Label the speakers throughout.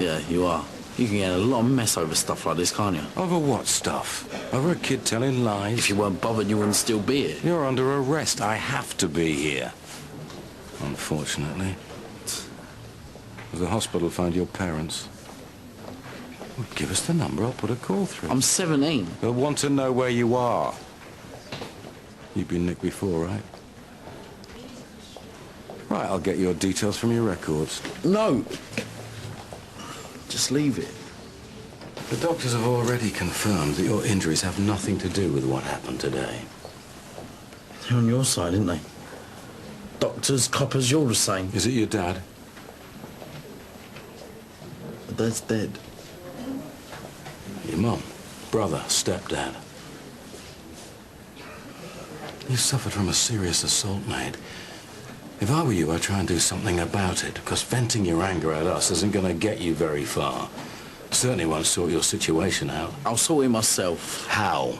Speaker 1: Yeah, you are. You can get a lot of mess over stuff like this, can't you?
Speaker 2: Over what stuff? Over a kid telling lies?
Speaker 1: If you weren't bothered, you wouldn't still be here.
Speaker 2: You're under arrest. I have to be here. Unfortunately. Does the hospital find your parents? Well, give us the number, I'll put a call through.
Speaker 1: I'm 17.
Speaker 2: They'll want to know where you are. You've been nicked before, right? Right, I'll get your details from your records.
Speaker 1: No. Just leave it.
Speaker 2: The doctors have already confirmed that your injuries have nothing to do with what happened today.
Speaker 1: They're on your side, aren't they? Doctors, coppers, you're the same.
Speaker 2: Is it your dad?
Speaker 1: My dad's dead.
Speaker 2: Your mum, brother, stepdad. You suffered from a serious assault, mate. If I were you, I'd try and do something about it, because venting your anger at us isn't going to get you very far. Certainly won't sort your situation out.
Speaker 1: I'll sort it myself.
Speaker 2: How?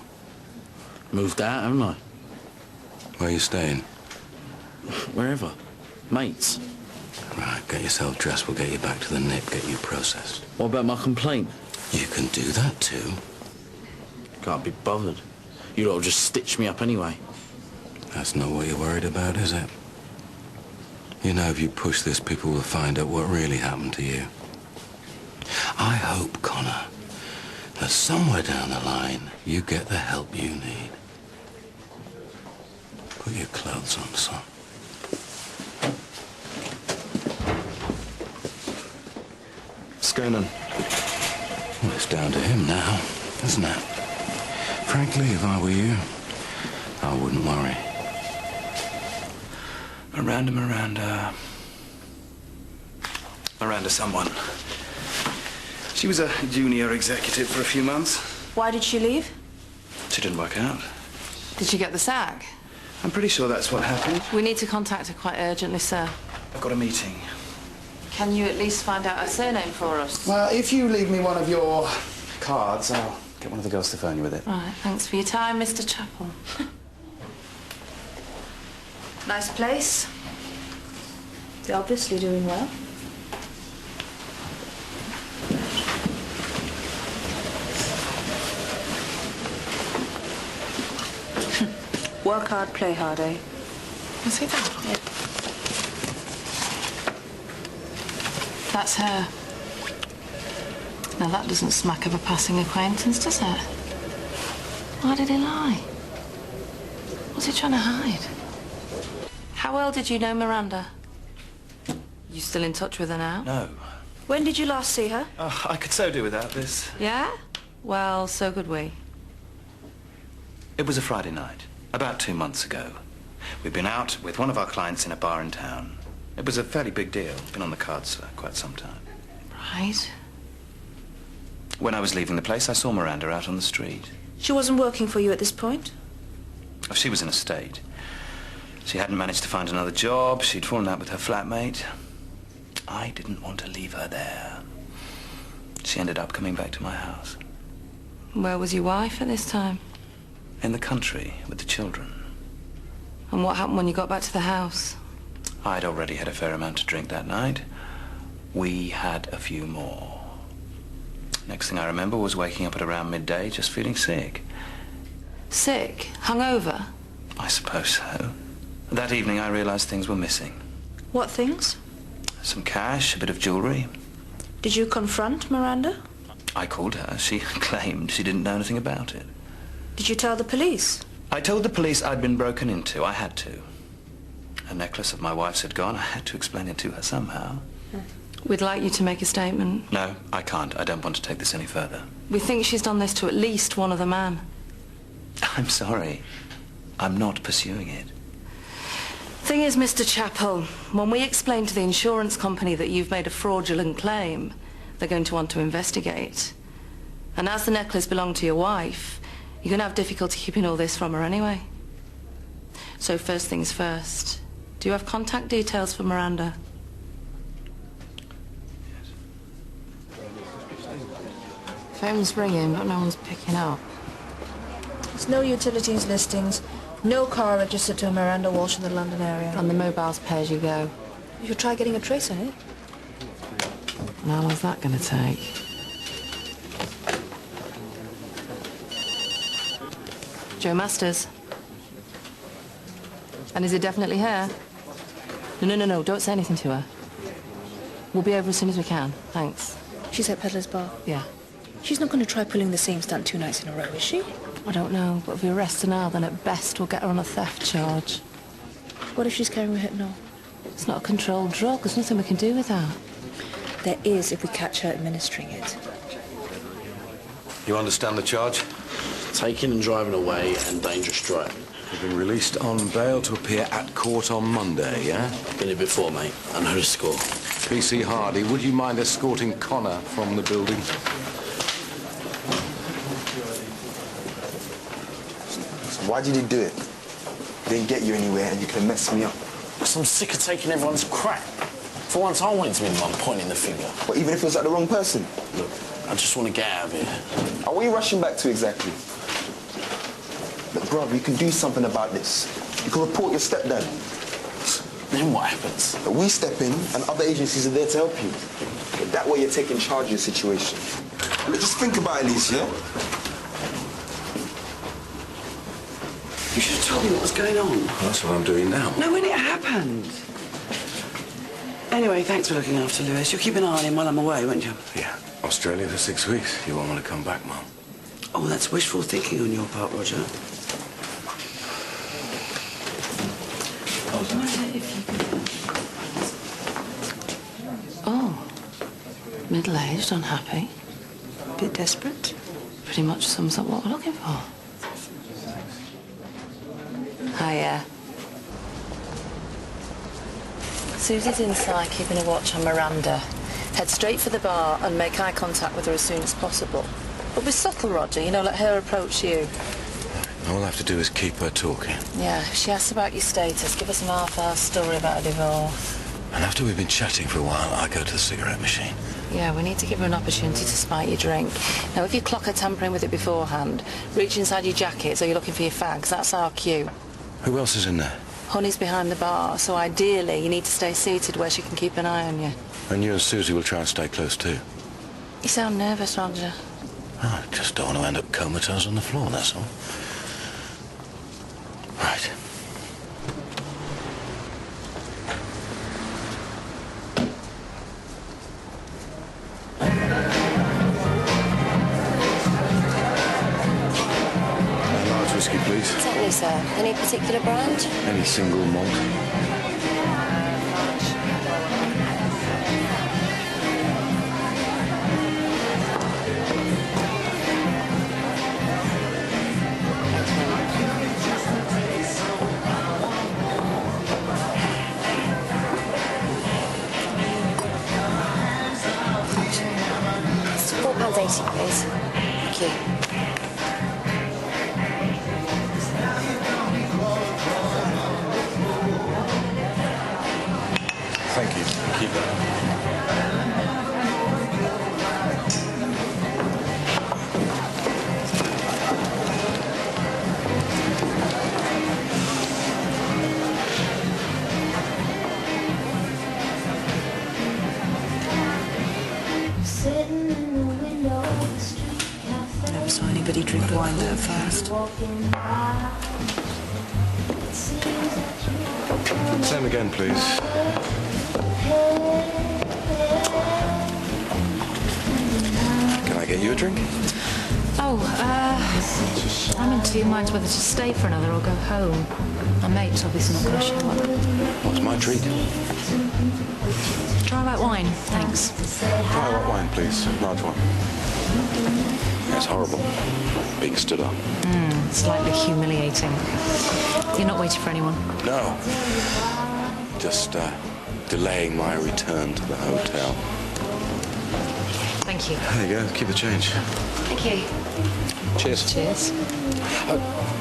Speaker 1: Moved out, haven't I?
Speaker 2: Where are you staying?
Speaker 1: Wherever. Mates.
Speaker 2: Right, get yourself dressed. We'll get you back to the nip, get you processed.
Speaker 1: What about my complaint?
Speaker 2: You can do that too.
Speaker 1: Can't be bothered. You lot will just stitch me up anyway.
Speaker 2: That's not what you're worried about, is it? You know, if you push this, people will find out what really happened to you. I hope, Connor, that somewhere down the line, you get the help you need. Put your clothes on, son.
Speaker 3: What's going on?
Speaker 2: Well, it's down to him now, isn't it? Frankly, if I were you, I wouldn't worry.
Speaker 3: Miranda someone. She was a junior executive for a few months.
Speaker 4: Why did she leave?
Speaker 3: She didn't work out.
Speaker 4: Did she get the sack?
Speaker 3: I'm pretty sure that's what happened.
Speaker 4: We need to contact her quite urgently, sir.
Speaker 3: I've got a meeting.
Speaker 4: Can you at least find out her surname for us?
Speaker 3: Well, if you leave me one of your cards, I'll get one of the girls to phone you with it.
Speaker 4: Right, thanks for your time, Mr. Chappell. Nice place. They're obviously doing well. Work hard, play hard, eh? Is he that? Yeah. That's her. Now that doesn't smack of a passing acquaintance, does it? Why did he lie? What's he trying to hide? How well did you know Miranda? You still in touch with her now?
Speaker 3: No.
Speaker 4: When did you last see her?
Speaker 3: I could so do without this.
Speaker 4: Yeah? Well, so could we.
Speaker 3: It was a Friday night, about 2 months ago. We'd been out with one of our clients in a bar in town. It was a fairly big deal. Been on the cards for quite some time.
Speaker 4: Right.
Speaker 3: When I was leaving the place, I saw Miranda out on the street.
Speaker 4: She wasn't working for you at this point?
Speaker 3: Oh, she was in a state. She hadn't managed to find another job. She'd fallen out with her flatmate. I didn't want to leave her there. She ended up coming back to my house.
Speaker 4: Where was your wife at this time?
Speaker 3: In the country, with the children.
Speaker 4: And what happened when you got back to the house?
Speaker 3: I'd already had a fair amount to drink that night. We had a few more. Next thing I remember was waking up at around midday, just feeling sick.
Speaker 4: Sick? Hungover?
Speaker 3: I suppose so. That evening I realized things were missing.
Speaker 4: What things?
Speaker 3: Some cash, a bit of jewelry.
Speaker 4: Did you confront Miranda?
Speaker 3: I called her. She claimed she didn't know anything about it.
Speaker 4: Did you tell the police?
Speaker 3: I told the police I'd been broken into. I had to. A necklace of my wife's had gone. I had to explain it to her somehow.
Speaker 4: We'd like you to make a statement.
Speaker 3: No, I can't. I don't want to take this any further.
Speaker 4: We think she's done this to at least one other man.
Speaker 3: I'm sorry. I'm not pursuing it.
Speaker 4: Thing is, Mr. Chappell, when we explain to the insurance company that you've made a fraudulent claim, they're going to want to investigate. And as the necklace belonged to your wife, you're going to have difficulty keeping all this from her anyway. So first things first, do you have contact details for Miranda? Phone's ringing, but no one's picking up.
Speaker 5: There's no utilities listings, no car registered to Miranda Walsh in the London area.
Speaker 4: And the mobile's pay as you go.
Speaker 5: You should try getting a trace on it.
Speaker 4: And how long's that going to take? Joe Masters. And is it definitely her? No, don't say anything to her. We'll be over as soon as we can. Thanks.
Speaker 5: She's at Peddler's Bar.
Speaker 4: Yeah.
Speaker 5: She's not going to try pulling the same stunt 2 nights in a row, is she?
Speaker 4: I don't know, but if we arrest her now, then at best we'll get her on a theft charge.
Speaker 5: What if she's carrying Hypnol?
Speaker 4: It's not a controlled drug. There's nothing we can do with that.
Speaker 5: There is if we catch her administering it.
Speaker 2: You understand the charge?
Speaker 1: Taking and driving away and dangerous driving.
Speaker 2: You've been released on bail to appear at court on Monday, yeah?
Speaker 1: Been here before, mate. I know the score.
Speaker 2: PC Hardy, would you mind escorting Connor from the building?
Speaker 6: So why did you do it? Didn't get you anywhere and you could have messed me up.
Speaker 1: Because I'm sick of taking everyone's crap. For once, I wanted to be the one pointing the finger.
Speaker 6: But even if it was like the wrong person?
Speaker 1: Look, I just want to get out of here.
Speaker 6: What are you rushing back to exactly? But, bruv, you can do something about this. You can report your stepdad.
Speaker 1: Then what happens?
Speaker 6: But we step in and other agencies are there to help you. But that way you're taking charge of the situation. Look, just think about it, Alicia.
Speaker 7: You should have told me what was going on.
Speaker 2: That's what I'm doing now.
Speaker 7: No, when it happened. Anyway, thanks for looking after Lewis. You'll keep an eye on him while I'm away, won't you?
Speaker 2: Yeah, Australia for 6 weeks. You won't want to come back, Mum.
Speaker 7: Oh, that's wishful thinking on your part, Roger.
Speaker 4: Oh, middle-aged, unhappy.
Speaker 5: Bit desperate.
Speaker 4: Pretty much sums up what we're looking for. Hiya. Susie's inside, keeping a watch on Miranda. Head straight for the bar and make eye contact with her as soon as possible. But be subtle, Roger, you know, let her approach you.
Speaker 2: All I have to do is keep her talking.
Speaker 4: Yeah, if she asks about your status, give us an half-hour story about a divorce.
Speaker 2: And after we've been chatting for a while, I go to the cigarette machine.
Speaker 4: Yeah, we need to give her an opportunity to spite your drink. Now, if you clock her tampering with it beforehand, reach inside your jacket so you're looking for your fags. That's our cue.
Speaker 2: Who else is in there?
Speaker 4: Honey's behind the bar, so ideally you need to stay seated where she can keep an eye on you.
Speaker 2: And you and Susie will try and stay close too.
Speaker 4: You sound nervous, Roger.
Speaker 2: I just don't want to end up comatose on the floor, that's all. Right. A large whiskey, please.
Speaker 8: Certainly, sir. Any particular brand?
Speaker 2: Any single malt.
Speaker 8: £4.80, please. Thank you.
Speaker 2: Thank you. Keep that.
Speaker 5: Never saw anybody drink wine that fast.
Speaker 2: Same again, please. Can I get you a drink?
Speaker 4: Oh, I'm in two minds whether to stay for another or go home. My mate's obviously not going to show up.
Speaker 2: What's my treat?
Speaker 4: Try white wine, thanks.
Speaker 2: Try white wine, please. Large one. It's horrible. Being stood up.
Speaker 4: Slightly humiliating. You're not waiting for anyone?
Speaker 2: No. Just delaying my return to the hotel.
Speaker 4: Thank you.
Speaker 2: There you go. Keep the change.
Speaker 4: Thank you.
Speaker 2: Cheers.
Speaker 4: Cheers.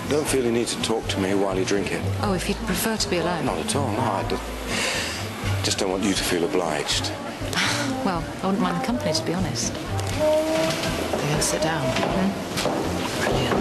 Speaker 2: Don't feel you need to talk to me while you drink it.
Speaker 4: Oh, if you'd prefer to be alone.
Speaker 2: Not at all. No, just don't want you to feel obliged.
Speaker 4: Well, I wouldn't mind the company, to be honest. They're going to sit down. Brilliant.